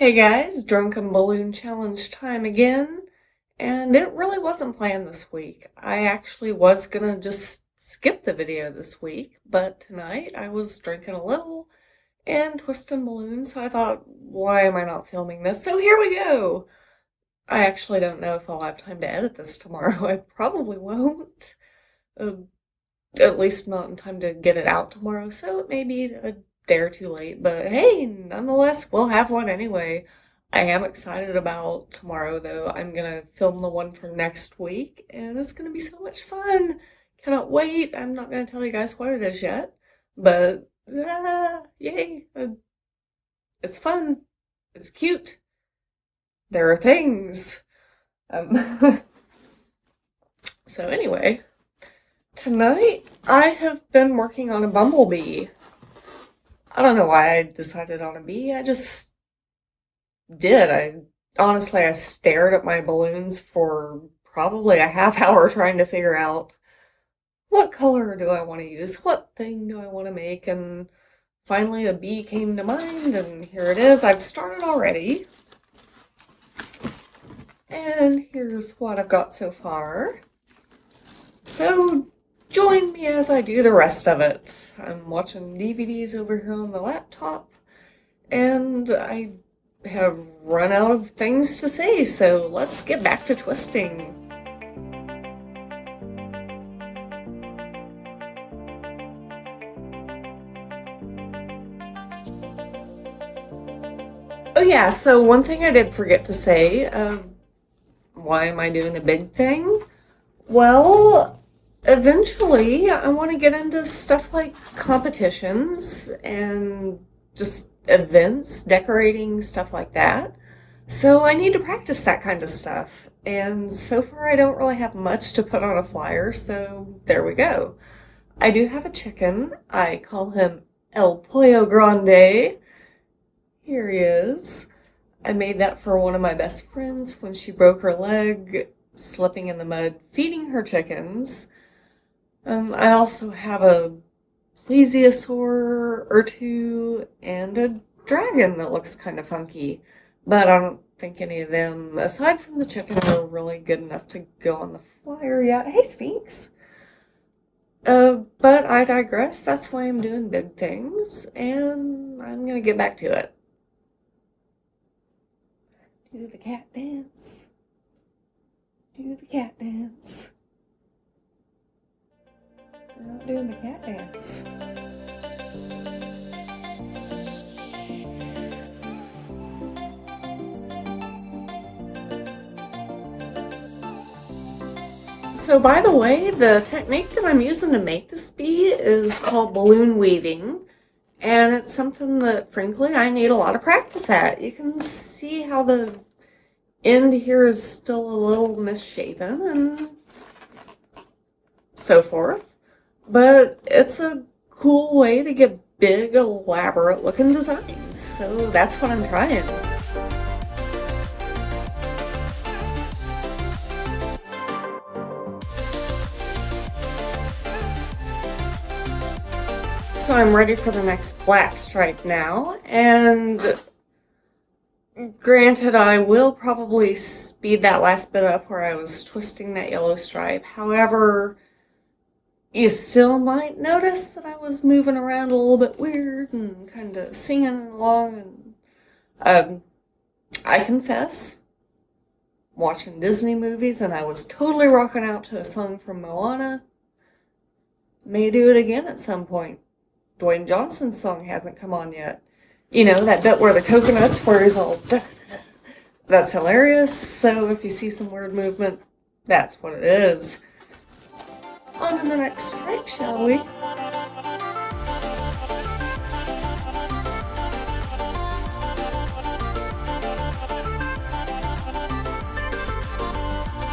Hey guys, Drunken Balloon Challenge time again, and it really wasn't planned this week. I actually was gonna just skip the video this week, but tonight I was drinking a little and twisting balloons, so I thought, why am I not filming this? So here we go! I actually don't know if I'll have time to edit this tomorrow. I probably won't. Uh, at least not in time to get it out tomorrow, so it may be a day or two late, but hey, nonetheless, we'll have one anyway. I am excited about tomorrow though. I'm gonna film the one from next week, and it's gonna be so much fun. Cannot wait. I'm not gonna tell you guys what it is yet, but yay! It's fun. It's cute. There are things. Um, so anyway, tonight I have been working on a bumblebee. I don't know why I decided on a bee. I just did. I stared at my balloons for probably a half hour trying to figure out what color do I want to use, what thing do I want to make, and finally a bee came to mind, and here it is. I've started already. And here's what I've got so far. So join me as I do the rest of it. I'm watching DVDs over here on the laptop, and I have run out of things to say, so let's get back to twisting. Oh yeah, so one thing I did forget to say, why am I doing a big thing? Well, eventually I want to get into stuff like competitions and just events, decorating, stuff like that. So I need to practice that kind of stuff. And so far I don't really have much to put on a flyer, so there we go. I do have a chicken. I call him El Pollo Grande. Here he is. I made that for one of my best friends when she broke her leg slipping in the mud feeding her chickens. I also have a plesiosaur or two and a dragon that looks kind of funky, but I don't think any of them, aside from the chicken, are really good enough to go on the flyer yet. Hey, Sphinx! But I digress. That's why I'm doing big things, and I'm gonna get back to it. Do the cat dance. Do the cat dance. We're not doing the cat dance. So by the way, the technique that I'm using to make this bee is called balloon weaving. And it's something that, frankly, I need a lot of practice at. You can see how the end here is still a little misshapen and so forth. But it's a cool way to get big, elaborate looking designs. So that's what I'm trying. So I'm ready for the next black stripe now, and granted, I will probably speed that last bit up where I was twisting that yellow stripe. However, you still might notice that I was moving around a little bit weird and kind of singing along. And I confess, watching Disney movies, and I was totally rocking out to a song from Moana. May do it again at some point. Dwayne Johnson's song hasn't come on yet. You know, that bit where the coconuts, where he's all, that's hilarious. So if you see some weird movement, that's what it is. On to the next stripe, shall we?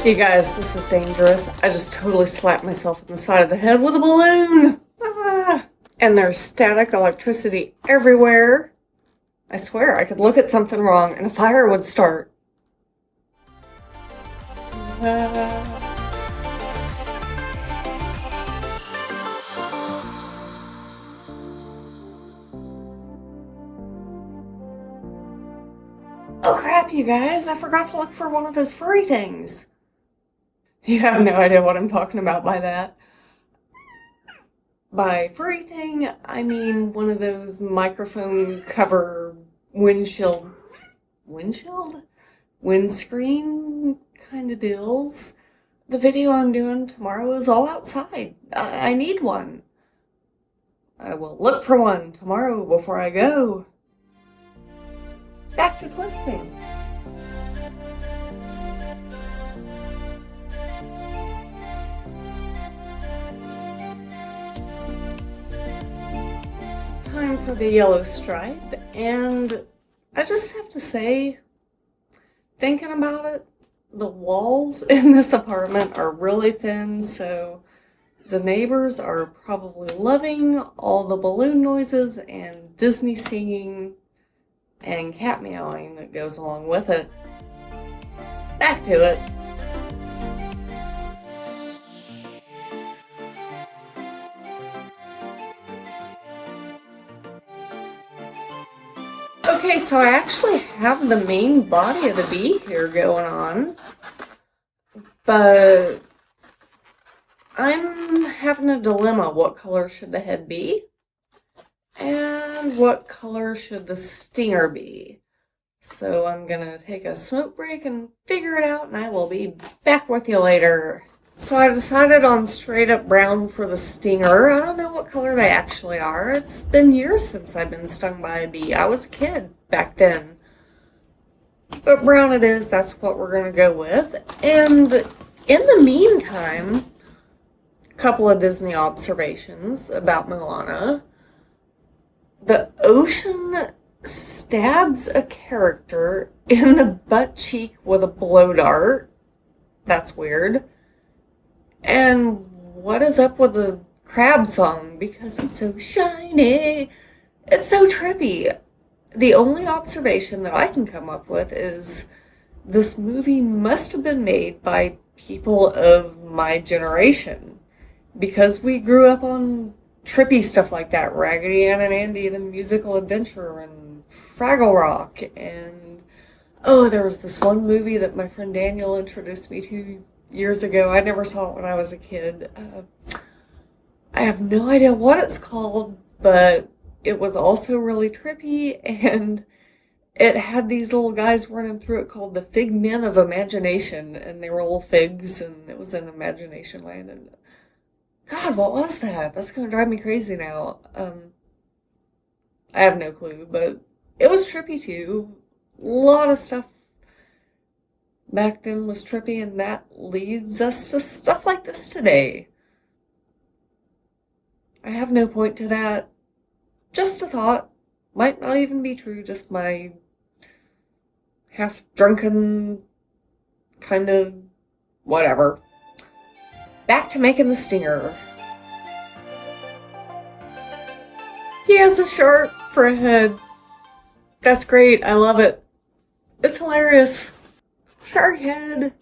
You guys, this is dangerous. I just totally slapped myself in the side of the head with a balloon. Ah. And there's static electricity everywhere. I swear I could look at something wrong and a fire would start. Oh crap, you guys, I forgot to look for one of those furry things. You have no idea what I'm talking about by that. By furry thing, I mean one of those microphone cover windscreen kind of deals. The video I'm doing tomorrow is all outside. I need one. I will look for one tomorrow before I go. Back to twisting. Time for the yellow stripe, and I just have to say, thinking about it, the walls in this apartment are really thin, so the neighbors are probably loving all the balloon noises and Disney singing and cat meowing that goes along with it. Back to it. Okay, so I actually have the main body of the bee here going on, but I'm having a dilemma. What color should the head be? And what color should the stinger be? So I'm gonna take a smoke break and figure it out, and I will be back with you later. So I decided on straight up brown for the stinger. I don't know what color they actually are. It's been years since I've been stung by a bee. I was a kid back then. But brown it is, that's what we're gonna go with. And in the meantime, a couple of Disney observations about Moana. The ocean stabs a character in the butt cheek with a blow dart. That's weird. And what is up with the crab song? Because it's so shiny. It's so trippy. The only observation that I can come up with is this movie must have been made by people of my generation. Because we grew up on trippy stuff like that. Raggedy Ann and Andy, the musical adventure, and Fraggle Rock, and oh, there was this one movie that my friend Daniel introduced me to years ago. I never saw it when I was a kid. I have no idea what it's called, but it was also really trippy, and it had these little guys running through it called the Fig Men of Imagination, and they were little figs, and it was in Imagination Land, and God, what was that? That's gonna drive me crazy now. I have no clue, but it was trippy too. A lot of stuff back then was trippy, and that leads us to stuff like this today. I have no point to that. Just a thought. Might not even be true, just my half-drunken kind of whatever. Back to making the stinger. He has a shark for a head. That's great. I love it. It's hilarious. Shark head.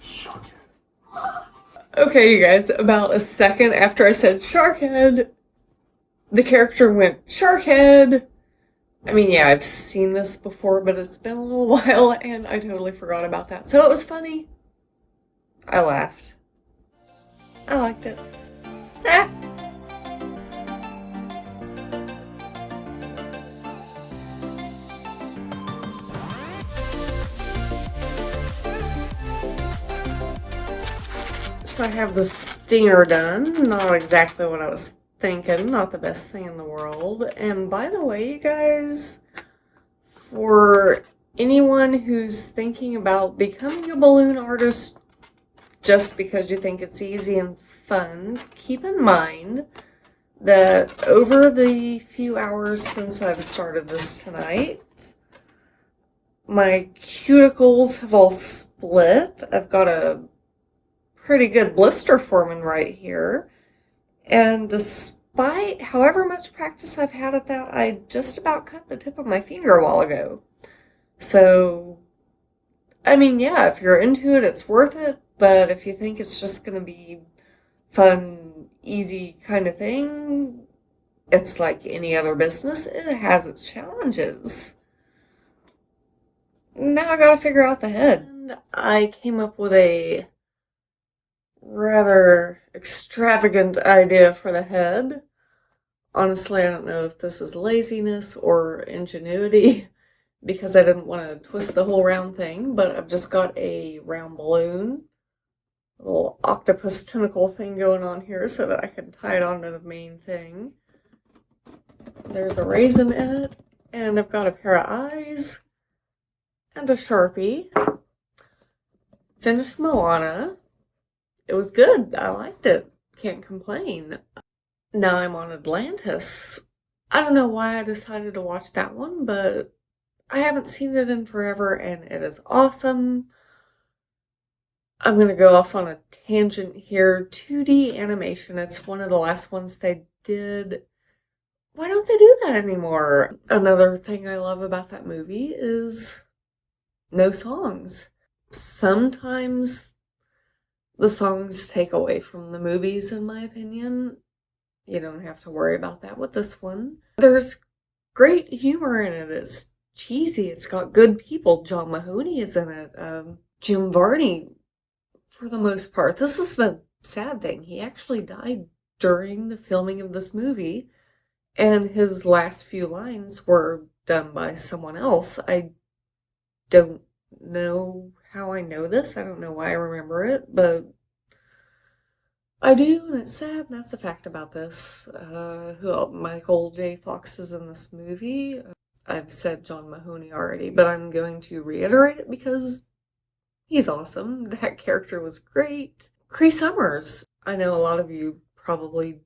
Shark head. Okay, you guys, about a second after I said shark head, the character went shark head. I mean, yeah, I've seen this before, but it's been a little while, and I totally forgot about that. So it was funny. I laughed. I liked it. Ah. So I have the stinger done. Not exactly what I was thinking. Not the best thing in the world. And by the way, you guys, for anyone who's thinking about becoming a balloon artist just because you think it's easy and fun, keep in mind that over the few hours since I've started this tonight, my cuticles have all split. I've got a pretty good blister forming right here. And despite however much practice I've had at that, I just about cut the tip of my finger a while ago. So, I mean, yeah, if you're into it, it's worth it. But if you think it's just going to be fun, easy kind of thing, it's like any other business. It has its challenges. now I gotta figure out the head. And I came up with a rather extravagant idea for the head. Honestly, I don't know if this is laziness or ingenuity because I didn't want to twist the whole round thing, but I've just got a round balloon, a little octopus tentacle thing going on here so that I can tie it onto the main thing. There's a raisin in it, and I've got a pair of eyes and a Sharpie. Finished Moana. It was good. I liked it. Can't complain. Now I'm on Atlantis. I don't know why I decided to watch that one, but I haven't seen it in forever and it is awesome. I'm going to go off on a tangent here. 2D animation, it's one of the last ones they did. Why don't they do that anymore? Another thing I love about that movie is no songs. Sometimes the songs take away from the movies, in my opinion. You don't have to worry about that with this one. There's great humor in it. It's cheesy. It's got good people. John Mahoney is in it. Jim Varney, for the most part. This is the sad thing. He actually died during the filming of this movie, and his last few lines were done by someone else. I don't know how I know this. I don't know why I remember it, but I do, and it's sad, and that's a fact about this. Michael J. Fox is in this movie. I've said John Mahoney already, but I'm going to reiterate it because he's awesome. That character was great. Cree Summers. I know a lot of you probably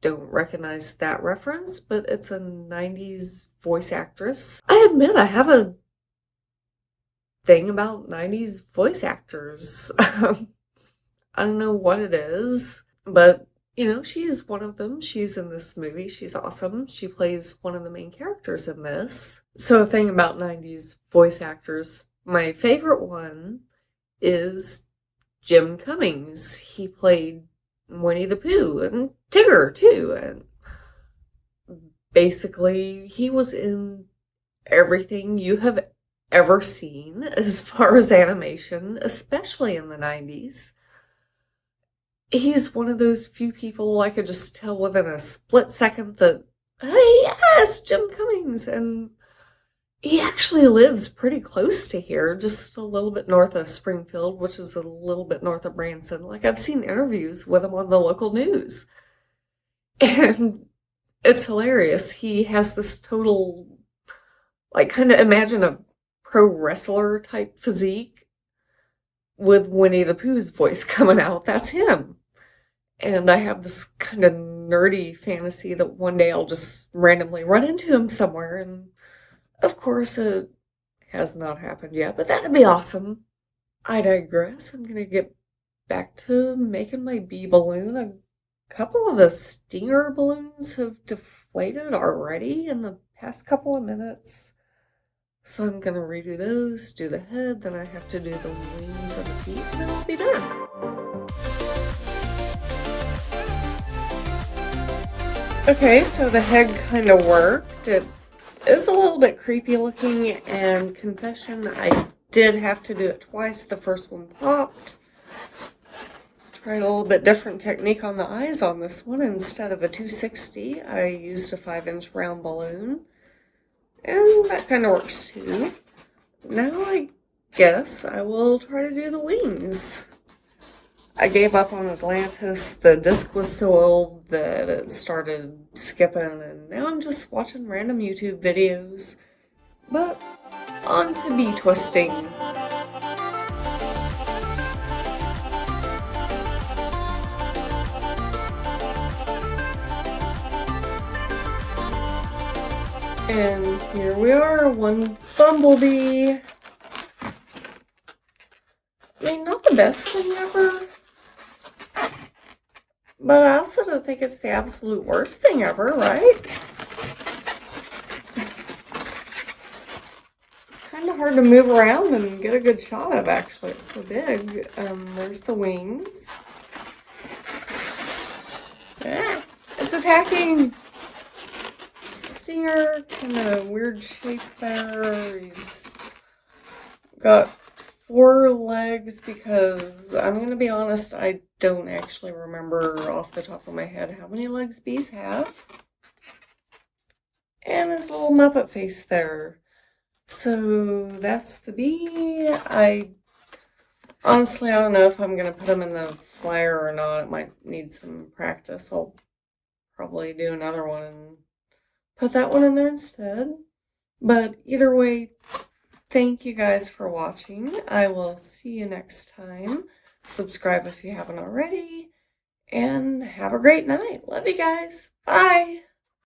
don't recognize that reference, but it's a 90s voice actress. I admit I have a thing about 90s voice actors. I don't know what it is, but she's one of them. She's in this movie. She's awesome. She plays one of the main characters in this. So, a thing about 90s voice actors, my favorite one is Jim Cummings. He played Winnie the Pooh and Tigger, too. And basically, he was in everything you have ever seen as far as animation, especially in the 90s. He's one of those few people I could just tell within a split second that, hey, yes, Jim Cummings. And he actually lives pretty close to here, just a little bit north of Springfield, which is a little bit north of Branson. Like, I've seen interviews with him on the local news. And it's hilarious. He has this total, like, kind of imagine a pro wrestler type physique with Winnie the Pooh's voice coming out. That's him. And I have this kind of nerdy fantasy that one day I'll just randomly run into him somewhere. And of course, it has not happened yet, but that'd be awesome. I digress. I'm going to get back to making my bee balloon. A couple of the stinger balloons have deflated already in the past couple of minutes. So I'm going to redo those, do the head, then I have to do the wings and the feet, and then I'll be done. Okay, so the head kind of worked. It is a little bit creepy looking, and confession, I did have to do it twice. The first one popped. Tried a little bit different technique on the eyes on this one. Instead of a 260, I used a 5-inch round balloon. And that kind of works too. Now I guess I will try to do the wings. I gave up on Atlantis. The disc was so old that it started skipping, and now I'm just watching random YouTube videos. But on to bee twisting. And here we are, one bumblebee. I mean, not the best thing ever, but I also don't think it's the absolute worst thing ever, right? It's kind of hard to move around and get a good shot of, actually. It's so big. There's the wings. Ah, it's attacking! Stinger, kind of weird shape there. He's got 4 legs because I'm going to be honest, I don't actually remember off the top of my head how many legs bees have. And his little Muppet face there. So that's the bee. Honestly, I don't know if I'm going to put him in the flyer or not. It might need some practice. I'll probably do another one and put that one in there instead. But either way, thank you guys for watching. I will see you next time. Subscribe if you haven't already. And have a great night. Love you guys. Bye.